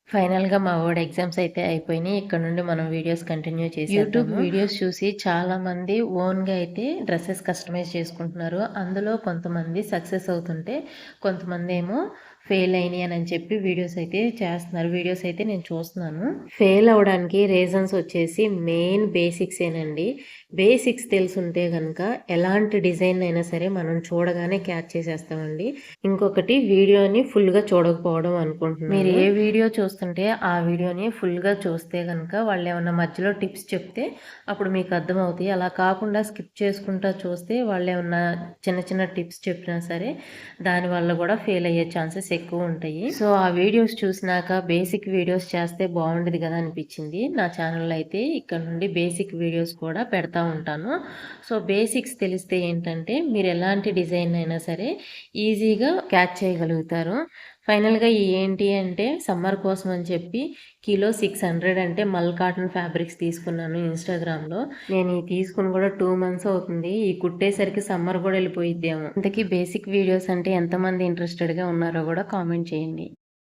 ఫైనల్‌గా మా వోడి ఎగ్జామ్స్ అయితే అయిపోయినాయి. ఇక్కడ నుండి మనం వీడియోస్ కంటిన్యూ యూట్యూబ్ చేసేద్దాము. వీడియోస్ చూసి చాలామంది ఓన్‌గా అయితే డ్రెసెస్ కస్టమైజ్ చేసుకుంటున్నారు. అందులో కొంతమంది సక్సెస్ అవుతుంటే, కొంతమందేమో ఫెయిల్ అయినాయని చెప్పి వీడియోస్ అయితే చేస్తున్నారు. వీడియోస్ అయితే నేను చూస్తున్నాను. ఫెయిల్ అవ్వడానికి రీజన్స్ వచ్చేసి మెయిన్ బేసిక్సేనండి. బేసిక్స్ తెలుసుంటే గనక ఎలాంటి డిజైన్ అయినా సరే మనం చూడగానే క్యాచ్ చేసేస్తామండి. ఇంకొకటి వీడియోని ఫుల్‌గా చూడకపోవడం అనుకుంటున్నాను. మీరు ఏ వీడియో చూస్తుంటే ఆ వీడియోని ఫుల్‌గా చూస్తే గనక వాళ్ళేమన్నా మధ్యలో టిప్స్ చెప్తే అప్పుడు మీకు అర్థమవుతాయి. అలా కాకుండా స్కిప్ చేసుకుంటా చూస్తే వాళ్ళేమన్నా చిన్న చిన్న టిప్స్ చెప్పినా సరే దానివల్ల కూడా ఫెయిల్ అయ్యే ఛాన్సెస్ ఎక్కువ ఉంటాయి. సో ఆ వీడియోస్ చూసినాక బేసిక్ వీడియోస్ చేస్తే బాగుండేది కదా అనిపించింది. నా ఛానల్లో అయితే ఇక్కడ నుండి బేసిక్ వీడియోస్ కూడా పెడతా ఉంటాను. సో బేసిక్స్ తెలిస్తే ఏంటంటే మీరు ఎలాంటి డిజైన్ అయినా సరే ఈజీగా క్యాచ్ చేయగలుగుతారు. ఫైనల్‌గా ఏంటి అంటే సమ్మర్ కోసం అని చెప్పి కిలో 600 అంటే మల్ కాటన్ ఫ్యాబ్రిక్స్ తీసుకున్నాను ఇన్‌స్టాగ్రామ్‌లో. నేను ఈ తీసుకొని కూడా 2 మంత్స్ అవుతుంది. ఈ కుట్టేసరికి సమ్మర్ కూడా వెళ్ళిపోయిద్దేమో. ఇంతకీ బేసిక్ వీడియోస్ అంటే ఎంతమంది ఇంట్రెస్టెడ్‌గా ఉన్నారో కూడా కామెంట్ చేయండి.